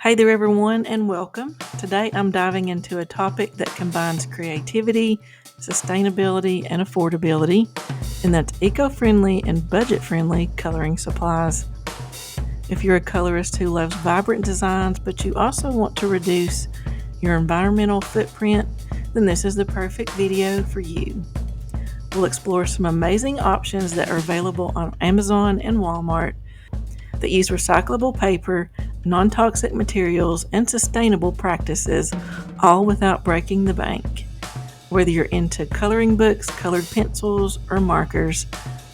Hey there, everyone, and welcome. Today I'm diving into a topic that combines creativity, sustainability, and affordability, and that's eco friendly and budget friendly coloring supplies. If you're a colorist who loves vibrant designs, but you also want to reduce your environmental footprint, then this is the perfect video for you. We'll explore some amazing options that are available on Amazon and Walmart that use recyclable paper, non-toxic materials, and sustainable practices, all without breaking the bank. Whether you're into coloring books, colored pencils, or markers,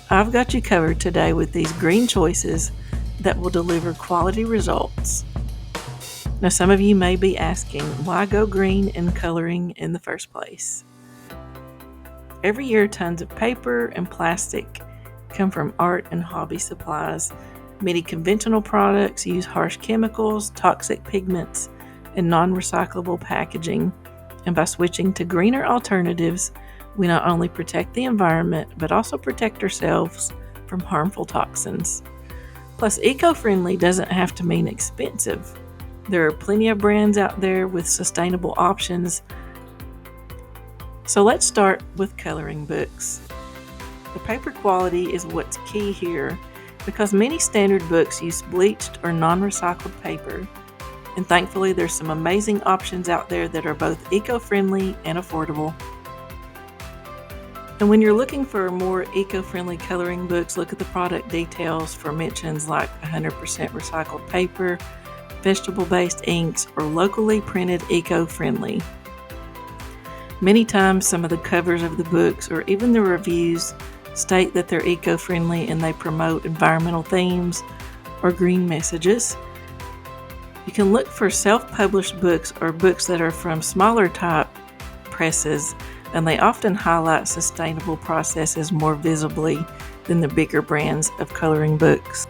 I've got you covered today with these green choices that will deliver quality results. Now, some of you may be asking, why go green in coloring in the first place? Every year, tons of paper and plastic come from art and hobby supplies. Many conventional products use harsh chemicals, toxic pigments, and non-recyclable packaging. And by switching to greener alternatives, we not only protect the environment, but also protect ourselves from harmful toxins. Plus, eco-friendly doesn't have to mean expensive. There are plenty of brands out there with sustainable options. So let's start with coloring books. The paper quality is what's key here, because many standard books use bleached or non-recycled paper, and thankfully there's some amazing options out there that are both eco-friendly and affordable. And when you're looking for more eco-friendly coloring books, look at the product details for mentions like 100% recycled paper, vegetable-based inks, or locally printed eco-friendly. Many times some of the covers of the books or even the reviews state that they're eco-friendly and they promote environmental themes or green messages. You can look for self-published books or books that are from smaller type presses, and they often highlight sustainable processes more visibly than the bigger brands of coloring books.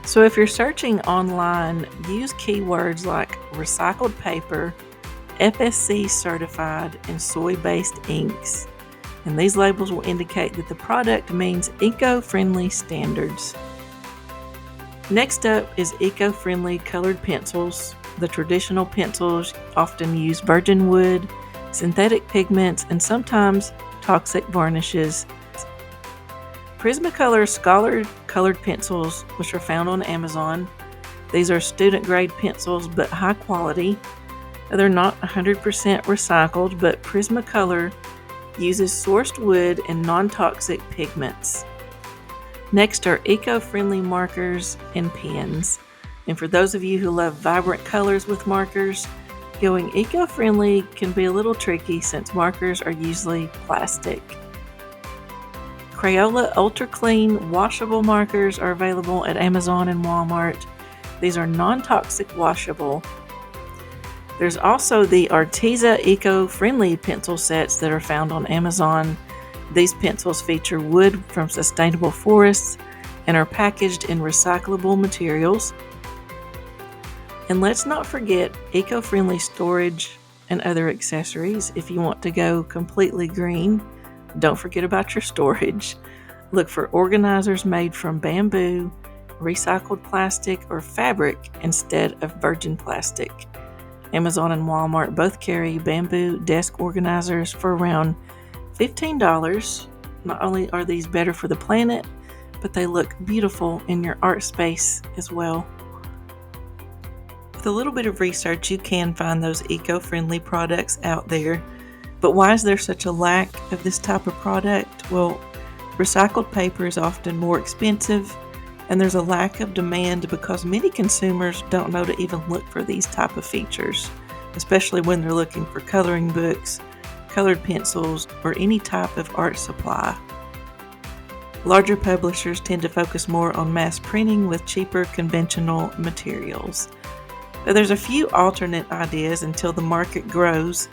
So if you're searching online, use keywords like recycled paper, FSC certified, and soy-based inks. And these labels will indicate that the product means eco-friendly standards. Next up is eco-friendly colored pencils. The traditional pencils often use virgin wood, synthetic pigments, and sometimes toxic varnishes. Prismacolor Scholar colored pencils, which are found on Amazon. These are student-grade pencils, but high quality. They're not 100% recycled, but Prismacolor uses sourced wood and non-toxic pigments. Next are eco-friendly markers and pens. And for those of you who love vibrant colors with markers, going eco-friendly can be a little tricky since markers are usually plastic. Crayola Ultra Clean washable markers are available at Amazon and Walmart. These are non-toxic washable. There's also the Arteza eco-friendly pencil sets that are found on Amazon. These pencils feature wood from sustainable forests and are packaged in recyclable materials. And let's not forget eco-friendly storage and other accessories. If you want to go completely green, don't forget about your storage. Look for organizers made from bamboo, recycled plastic, or fabric instead of virgin plastic. Amazon and Walmart both carry bamboo desk organizers for around $15. Not only are these better for the planet, but they look beautiful in your art space as well. With a little bit of research, you can find those eco-friendly products out there. But why is there such a lack of this type of product? Well, recycled paper is often more expensive, and there's a lack of demand because many consumers don't know to even look for these type of features, especially when they're looking for coloring books, colored pencils, or any type of art supply. Larger publishers tend to focus more on mass printing with cheaper conventional materials. But there's a few alternate ideas until the market grows.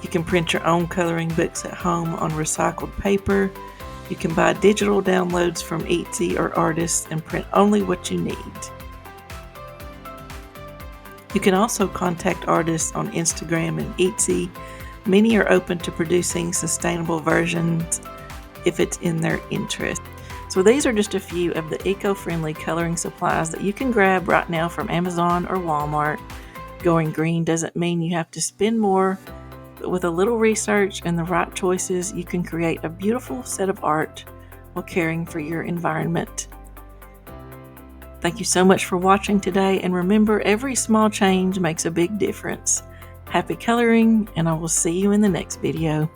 You can print your own coloring books at home on recycled paper. You can buy digital downloads from Etsy or artists and print only what you need. You can also contact artists on Instagram and Etsy. Many are open to producing sustainable versions if it's in their interest. So these are just a few of the eco-friendly coloring supplies that you can grab right now from Amazon or Walmart. Going green doesn't mean you have to spend more, but with a little research and the right choices, you can create a beautiful set of art while caring for your environment. Thank you so much for watching today, and remember, every small change makes a big difference. Happy coloring, and I will see you in the next video.